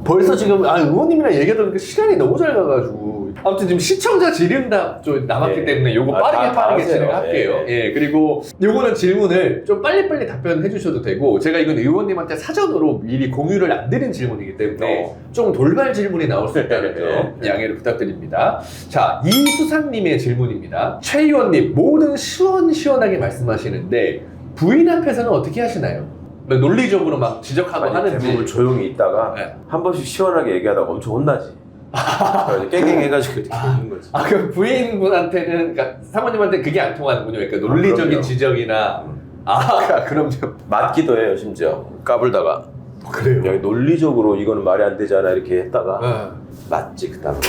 벌써 지금 의원님이랑 얘기하다 보니까 시간이 너무 잘 가가지고 아무튼 지금 시청자 질의응답 좀 남았기 때문에 요거 빠르게 진행할게요. 예, 그리고 요거는 질문을 좀 빨리빨리 답변해 주셔도 되고 제가 이건 의원님한테 사전으로 미리 공유를 안 드린 질문이기 때문에 좀 돌발 질문이 나올 수 있다는 점 양해를 부탁드립니다. 자, 이수상님의 질문입니다. 최 의원님, 뭐든 시원시원하게 말씀하시는데 부인 앞에서는 어떻게 하시나요? 논리적으로 막 지적하고 하는지 대부분 조용히 있다가 한 번씩 시원하게 얘기하다가 엄청 혼나지. 그래서 깽깽해가지고 이렇게 있는 거지. 그럼 부인분한테는, 그러니까 사모님한테 그게 안 통하는군요. 그러니까 논리적인 그럼요. 지적이나 아, 그럼요. 맞기도 해요, 심지어. 까불다가. 그래요. 그냥 논리적으로 이거는 말이 안 되잖아 이렇게 했다가 아, 맞지 그 다음에.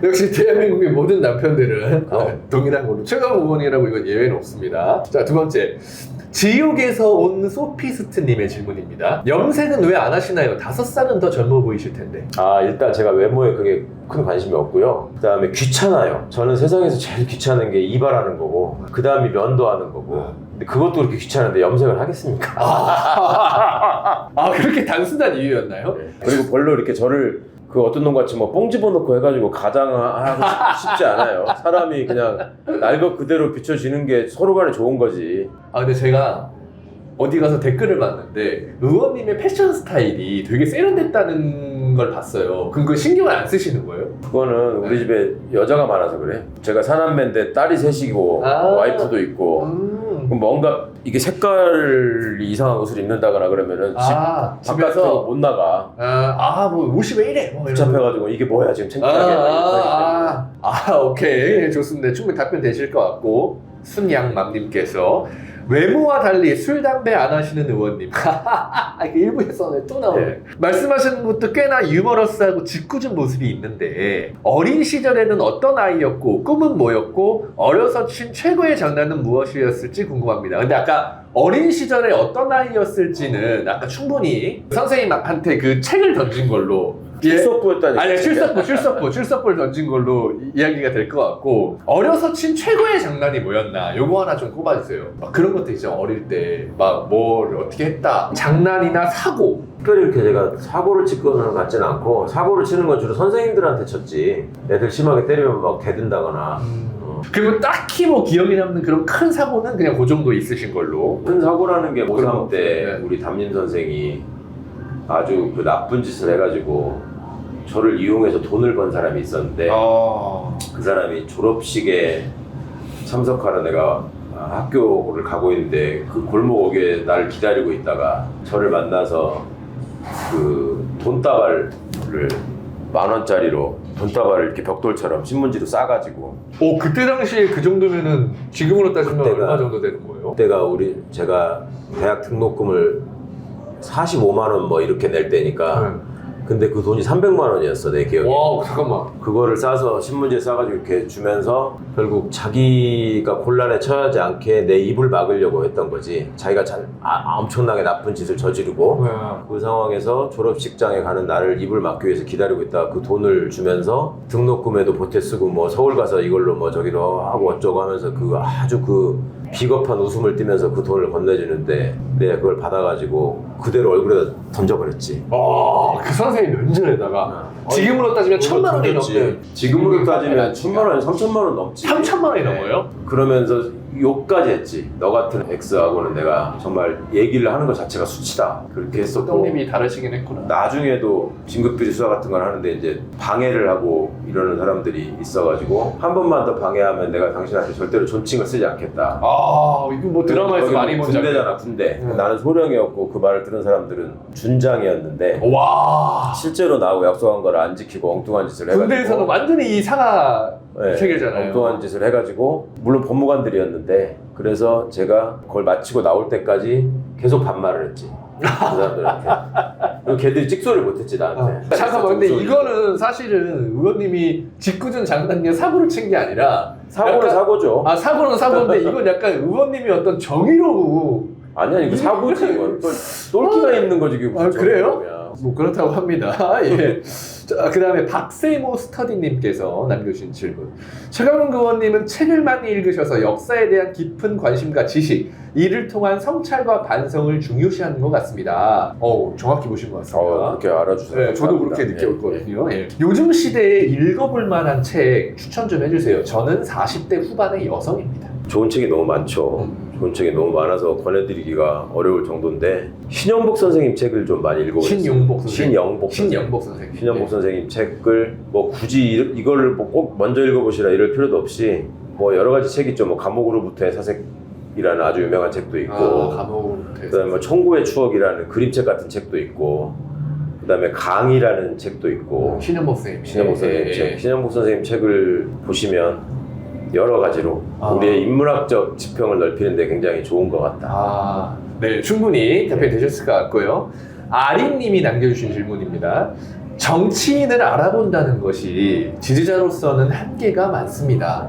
역시 대한민국의 모든 남편들은 그럼. 동일한 걸로 최강 의원이라고 이건 예외는 없습니다. 자, 두 번째. 지옥에서 온 소피스트님의 질문입니다. 염색은 왜 안 하시나요? 5살은 더 젊어 보이실 텐데. 아 일단 제가 외모에 그게 큰 관심이 없고요. 그 다음에 귀찮아요. 저는 세상에서 제일 귀찮은 게 이발하는 거고 그 다음이 면도하는 거고 근데 그것도 그렇게 귀찮은데 염색을 하겠습니까? 아, 그렇게 단순한 이유였나요? 그리고 별로 이렇게 저를 그 어떤 놈 같이 뭐 뽕 집어넣고 해가지고 가장하고 싶지 않아요. 사람이 그냥 날 것 그대로 비춰지는 게 서로 간에 좋은 거지. 아, 근데 제가 어디 가서 댓글을 봤는데 의원님의 패션 스타일이 되게 세련됐다는 걸 봤어요. 그럼 그거 신경을 안 쓰시는 거예요? 그거는 우리 집에 여자가 많아서 그래. 제가 사남매인데 딸이 셋이고 아. 와이프도 있고 그럼 뭔가 이게 색깔이 이상한 옷을 입는다거나 그러면은 바깥으로 못 나가. 뭐 옷이 왜 이래? 뭐 복잡해가지고 이게 뭐야 지금 창피하게. 오케이. 좋습니다. 충분히 답변 되실 것 같고 순양맘님께서 외모와 달리 술, 담배 안 하시는 의원님. 이게 일부에서 또 나오네. 네. 말씀하시는 것도 꽤나 유머러스하고 짓궂은 모습이 있는데 어린 시절에는 어떤 아이였고 꿈은 뭐였고 어려서 친 최고의 장난은 무엇이었을지 궁금합니다. 근데 아까 어린 시절에 어떤 아이였을지는 아까 충분히 선생님한테 그 책을 던진 걸로 출석부였다니까. 아니 출석부를 던진 걸로 이야기가 될 것 같고 어려서 친 최고의 장난이 뭐였나 요거 하나 좀 꼽아주세요. 막 그런 것도 있죠. 어릴 때 막 뭘 어떻게 했다 장난이나 사고. 특별히 이렇게 제가 사고를 칠 거는 같지는 않고 사고를 치는 건 주로 선생님들한테 쳤지. 애들 심하게 때리면 막 대든다거나. 그리고 딱히 뭐 기억에 남는 그런 큰 사고는 그냥 그 정도 있으신 걸로. 큰 사고라는 게 그런 고3 때 네. 우리 담임 선생이 아주 그 나쁜 짓을 해가지고 저를 이용해서 돈을 번 사람이 있었는데 그 사람이 졸업식에 참석하러 내가 학교를 가고 있는데 그 골목에 나를 기다리고 있다가 저를 만나서 그 돈다발을 10,000원짜리로 돈다발을 이렇게 벽돌처럼 신문지로 싸가지고 그때 당시에 그 정도면은 지금으로 따지면 그때가- 얼마 정도 되는 거예요? 그때가 제가 대학 등록금을 45만 원 뭐 이렇게 낼 때니까 근데 그 돈이 300만 원이었어 내 기억에. 와 잠깐만. 그거를 싸서 신문지에 싸가지고 이렇게 주면서 결국 자기가 곤란에 처하지 않게 내 입을 막으려고 했던 거지. 자기가 엄청나게 나쁜 짓을 저지르고 그 상황에서 졸업식장에 가는 나를 입을 막기 위해서 기다리고 있다가 그 돈을 주면서 등록금에도 보태 쓰고 뭐 서울 가서 이걸로 뭐 저기로 하고 어쩌고 하면서 그 아주 그 비겁한 웃음을 띠면서 그 돈을 건네주는데 내가 그걸 받아가지고 그대로 얼굴에다 던져버렸지. 그 선생님 면전에다가 지금으로 따지면 1,000만 원이 넘는. 지금으로 따지면 1,000만 원, 3,000만 원 넘지. 3,000만 원이 넘어요? 그러면서 욕까지 했지. 너 같은 X하고는 내가 정말 얘기를 하는 것 자체가 수치다. 그렇게 했었고. 떡님이 다르시긴 했구나. 나중에도 진급비리 수사 같은 걸 하는데 이제 방해를 하고 이러는 사람들이 있어가지고 한 번만 더 방해하면 내가 당신한테 절대로 존칭을 쓰지 않겠다. 이거 뭐 드라마에서 거기 많이 본 군대잖아, 군대. 나는 소령이었고 그 말을 들은 사람들은 준장이었는데 와. 실제로 나하고 약속한 걸 안 지키고 엉뚱한 짓을 해가지고 군대에서는 완전히 이 상하 네, 체계잖아요. 엉뚱한 짓을 해가지고 물론 법무관들이었는데 그래서 제가 그걸 마치고 나올 때까지 계속 반말을 했지 그 사람들한테. 그리고 걔들이 찍소리를 못했지 나한테. 잠깐만, 근데 이거는 사실은 의원님이 짓궂은 장난이나 사고를 친 게 아니라 사고는 약간- 사고죠. 사고는 사고인데 이건 약간 의원님이 어떤 정의로 아니 이거 사고지 이건. 똘끼가 있는 거지 이게 무슨 그래요? 정의로야. 뭐 그렇다고 합니다. 예. 그 다음에 박세모 스터디님께서 남겨주신 질문. 최강훈 의원님은 책을 많이 읽으셔서 역사에 대한 깊은 관심과 지식, 이를 통한 성찰과 반성을 중요시하는 것 같습니다. 정확히 보신 것 같습니다. 그렇게 알아주셔서 네, 저도 감사합니다. 그렇게 느꼈거든요. 예. 요즘 시대에 읽어볼 만한 책 추천 좀 해주세요. 저는 40대 후반의 여성입니다. 좋은 책이 너무 많죠. 좋은 책이 너무 많아서 권해드리기가 어려울 정도인데 신영복 선생님 책을 좀 많이 읽어보셨어요. 신용복 선생님. 신영복 선생님. 신영복 선생님 책을 뭐 굳이 이거를 뭐 꼭 먼저 읽어보시라 이럴 필요도 없이 뭐 여러 가지 책 있죠. 뭐 감옥으로부터의 사색이라는 아주 유명한 책도 있고 감옥으로부터의 그다음에 뭐 청구의 추억이라는 그림책 같은 책도 있고 그다음에 강이라는 책도 있고 신영복 선생님. 신영복 선생님 책 신영복 선생님 책을 보시면 여러 가지로 우리의 인문학적 지평을 넓히는 데 굉장히 좋은 것 같다. 네, 충분히 답변이 되셨을 것 같고요. 아린님이 남겨주신 질문입니다. 정치인을 알아본다는 것이 지지자로서는 한계가 많습니다.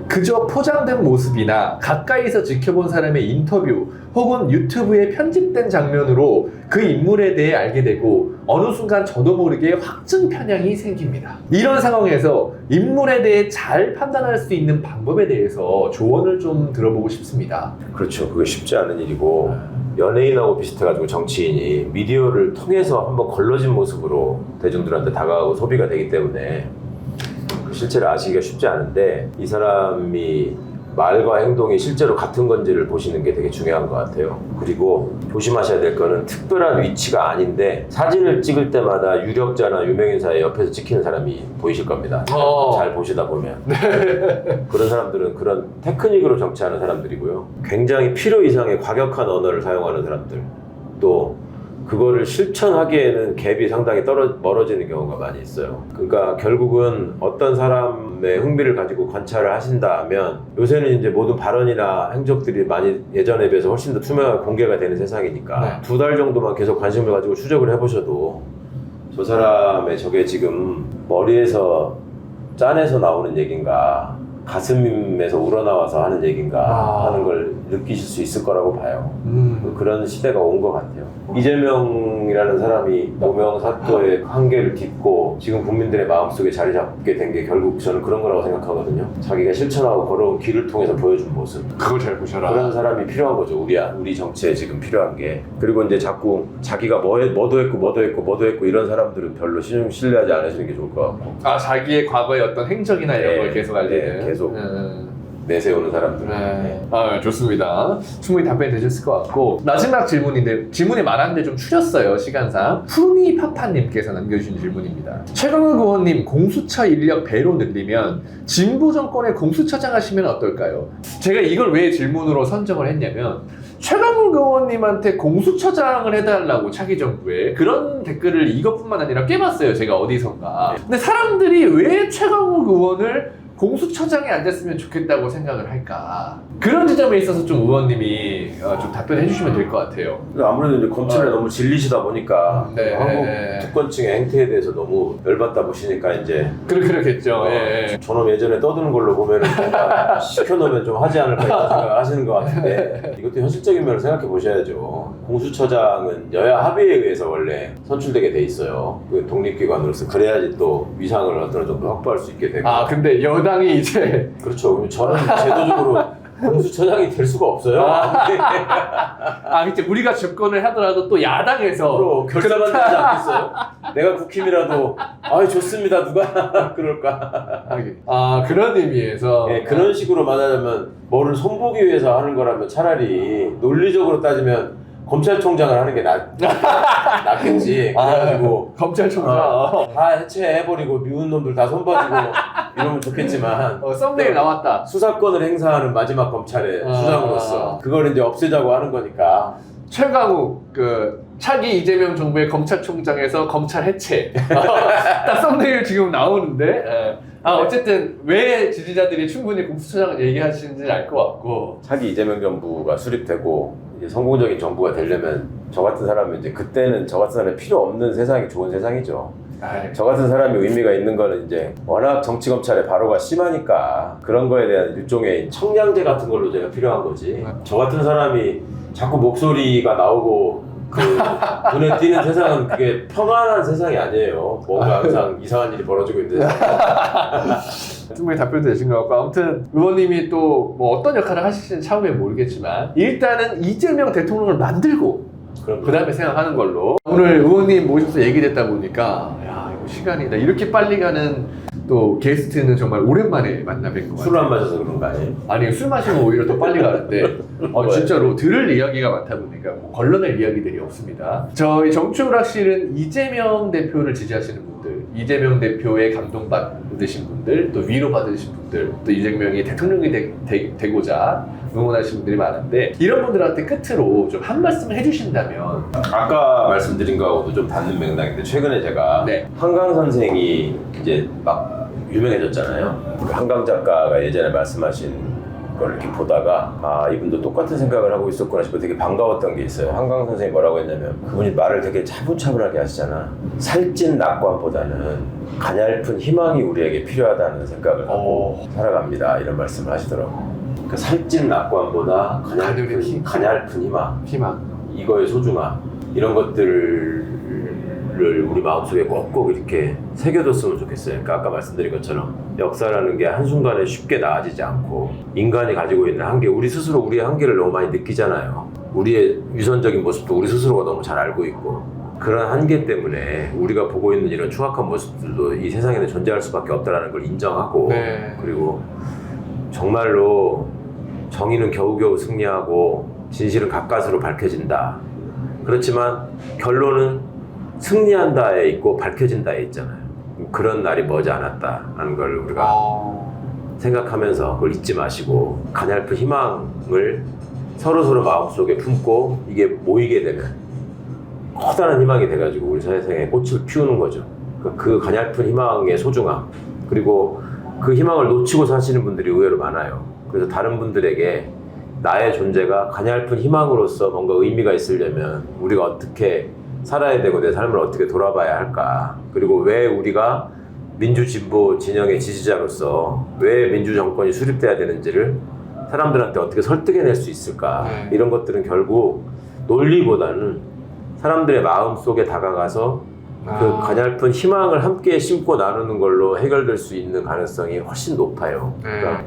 그저 포장된 모습이나 가까이서 지켜본 사람의 인터뷰 혹은 유튜브에 편집된 장면으로 그 인물에 대해 알게 되고 어느 순간 저도 모르게 확증 편향이 생깁니다. 이런 상황에서 인물에 대해 잘 판단할 수 있는 방법에 대해서 조언을 좀 들어보고 싶습니다. 그렇죠. 그게 쉽지 않은 일이고 연예인하고 비슷해가지고 정치인이 미디어를 통해서 한번 걸러진 모습으로 대중들한테 다가가고 소비가 되기 때문에 실제로 아시기가 쉽지 않은데 이 사람이 말과 행동이 실제로 같은 건지를 보시는 게 되게 중요한 것 같아요. 그리고 조심하셔야 될 거는 특별한 위치가 아닌데 사진을 찍을 때마다 유력자나 유명인사의 옆에서 찍히는 사람이 보이실 겁니다. 잘 보시다 보면. 그런 사람들은 그런 테크닉으로 정치하는 사람들이고요. 굉장히 필요 이상의 과격한 언어를 사용하는 사람들. 또 그거를 실천하기에는 갭이 상당히 멀어지는 경우가 많이 있어요. 그러니까 결국은 어떤 사람의 흥미를 가지고 관찰을 하신다면 요새는 이제 모든 발언이나 행적들이 많이 예전에 비해서 훨씬 더 투명하게 공개가 되는 세상이니까 2달 정도만 계속 관심을 가지고 추적을 해보셔도 저 사람의 저게 지금 머리에서 짠에서 나오는 얘기인가 가슴에서 우러나와서 하는 얘기인가 하는 걸 느끼실 수 있을 거라고 봐요. 그런 시대가 온 것 같아요. 이재명이라는 사람이 노명사토의 한계를 딛고 지금 국민들의 마음속에 자리 잡게 된 게 결국 저는 그런 거라고 생각하거든요. 자기가 실천하고 걸어온 길을 통해서 보여준 모습. 그걸 잘 보셔라. 그런 사람이 필요한 거죠. 우리 정치에 지금 필요한 게. 그리고 이제 자꾸 자기가 뭐도 했고 이런 사람들은 별로 신뢰하지 않으시는 게 좋을 것 같고. 자기의 과거의 어떤 행적이나 이런 걸 계속 알리는. 계속 내세우는 사람들. 좋습니다. 충분히 답변이 되셨을 것 같고 마지막 질문인데 질문이 많았는데 좀 추렸어요 시간상. 푸니파파님께서 남겨주신 질문입니다. 최강욱 의원님 공수처 인력 배로 늘리면 진보 정권의 공수처장 하시면 어떨까요? 제가 이걸 왜 질문으로 선정을 했냐면 최강욱 의원님한테 공수처장을 해달라고 차기 정부에 그런 댓글을 이것뿐만 아니라 꽤 봤어요 제가 어디선가. 근데 사람들이 왜 최강욱 의원을 공수처장에 앉았으면 좋겠다고 생각을 할까? 그런 지점에 있어서 좀 의원님이 좀 답변해 주시면 될 것 같아요. 아무래도 이제 검찰에 너무 질리시다 보니까 한국 특권층의 행태에 대해서 너무 열받다 보시니까 이제 그렇겠죠. 저놈 예전에 떠드는 걸로 보면은 뭔가 시켜놓으면 좀 하지 않을까 이런 생각을 하시는 것 같은데 이것도 현실적인 면을 생각해 보셔야죠. 공수처장은 여야 합의에 의해서 원래 선출되게 돼 있어요. 그 독립기관으로서 그래야지 또 위상을 어느 정도 확보할 수 있게 되고. 근데 여당이 이제 그렇죠. 저는 제도적으로 공수처장이 될 수가 없어요. 이제 우리가 집권을 하더라도 또 야당에서 결사만 되지 않겠어요? 내가 국힘이라도 좋습니다. 누가 그럴까? 그런 의미에서 그런 식으로 말하자면 뭐를 손보기 위해서 하는 거라면 차라리 논리적으로 따지면 검찰총장을 하는 게 낫겠지. 그래가지고 검찰총장 다 해체해버리고 미운 놈들 다 손봐주고 이러면 좋겠지만 썸네일 나왔다. 수사권을 행사하는 마지막 검찰의 수장으로서 그걸 이제 없애자고 하는 거니까. 최강욱 차기 이재명 정부의 검찰총장에서 검찰 해체. 딱 썸네일 지금 나오는데 어쨌든 왜 지지자들이 충분히 공수처장을 얘기하시는지 알 것 같고 차기 이재명 정부가 수립되고 이제 성공적인 정부가 되려면 저 같은 사람은 이제 그때는 저 같은 사람이 필요 없는 세상이 좋은 세상이죠. 저 같은 사람이 의미가 있는 거는 이제 워낙 정치 검찰의 바로가 심하니까 그런 거에 대한 일종의 청량제 같은 걸로 제가 필요한 거지. 저 같은 사람이 자꾸 목소리가 나오고 눈에 띄는 세상은 그게 평안한 세상이 아니에요. 뭔가 항상 이상한 일이 벌어지고 있는 세상. 충분히 답변도 되신 것 같고 아무튼 의원님이 또 뭐 어떤 역할을 하실지는 차후에 모르겠지만 일단은 이재명 대통령을 만들고 그 다음에 생각하는 걸로. 오늘 의원님 모셔서 얘기 듣다 보니까 이거 시간이다. 이렇게 빨리 가는 또 게스트는 정말 오랜만에 만나 뵌 것 같아요. 술을 안 마셔서 그런 거 아니에요? 아니 술 마시면 오히려 더 빨리 가는데 진짜로 들을 이야기가 많다 보니까 걸러낼 이야기들이 없습니다. 저희 정치오락실은 이재명 대표를 지지하시는 분들, 이재명 대표에 감동받으신 분들, 또 위로받으신 분들, 또 이재명이 대통령이 되고자 응원하시는 분들이 많은데 이런 분들한테 끝으로 좀 한 말씀 해주신다면. 아까 말씀드린 거하고도 좀 닿는 맥락인데 최근에 제가 한강 선생이 이제 막 유명해졌잖아요. 우리 한강 작가가 예전에 말씀하신 걸 이렇게 보다가 아 이분도 똑같은 생각을 하고 있었구나 싶어 되게 반가웠던 게 있어요. 한강 선생님이 뭐라고 했냐면 그분이 말을 되게 차분차분하게 하시잖아. 살찐 낙관보다는 가냘픈 희망이 우리에게 필요하다는 생각을 하고 살아갑니다. 이런 말씀을 하시더라고. 그 살찐 낙관보다 가냘픈 희망, 이거의 소중함, 이런 것들을 우리 마음속에 꼭꼭 이렇게 새겨뒀으면 좋겠어요. 그러니까 아까 말씀드린 것처럼 역사라는 게 한순간에 쉽게 나아지지 않고 인간이 가지고 있는 한계, 우리 스스로 우리의 한계를 너무 많이 느끼잖아요. 우리의 유선적인 모습도 우리 스스로가 너무 잘 알고 있고 그런 한계 때문에 우리가 보고 있는 이런 추악한 모습들도 이 세상에는 존재할 수밖에 없다는 걸 인정하고 그리고 정말로 정의는 겨우겨우 승리하고 진실은 가까스로 밝혀진다. 그렇지만 결론은 승리한다에 있고 밝혀진다에 있잖아요. 그런 날이 머지 않았다는 걸 우리가 생각하면서 그걸 잊지 마시고 가냘픈 희망을 서로 마음속에 품고 이게 모이게 되면 커다란 희망이 돼가지고 우리 세상에 꽃을 피우는 거죠. 그 가냘픈 희망의 소중함, 그리고 그 희망을 놓치고 사시는 분들이 의외로 많아요. 그래서 다른 분들에게 나의 존재가 가냘픈 희망으로서 뭔가 의미가 있으려면 우리가 어떻게 살아야 되고 내 삶을 어떻게 돌아봐야 할까, 그리고 왜 우리가 민주진보 진영의 지지자로서 왜 민주정권이 수립돼야 되는지를 사람들한테 어떻게 설득해낼 수 있을까. 이런 것들은 결국 논리보다는 사람들의 마음속에 다가가서 그 가냘픈 희망을 함께 심고 나누는 걸로 해결될 수 있는 가능성이 훨씬 높아요. 그러니까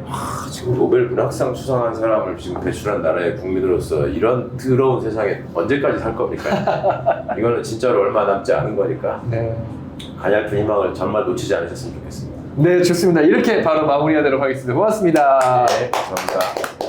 지금 노벨 문학상 수상한 사람을 지금 배출한 나라의 국민으로서 이런 더러운 세상에 언제까지 살 겁니까? 이거는 진짜로 얼마 남지 않은 거니까 가냘픈 희망을 정말 놓치지 않으셨으면 좋겠습니다. 네, 좋습니다. 이렇게 바로 마무리하도록 하겠습니다. 고맙습니다. 네, 감사합니다.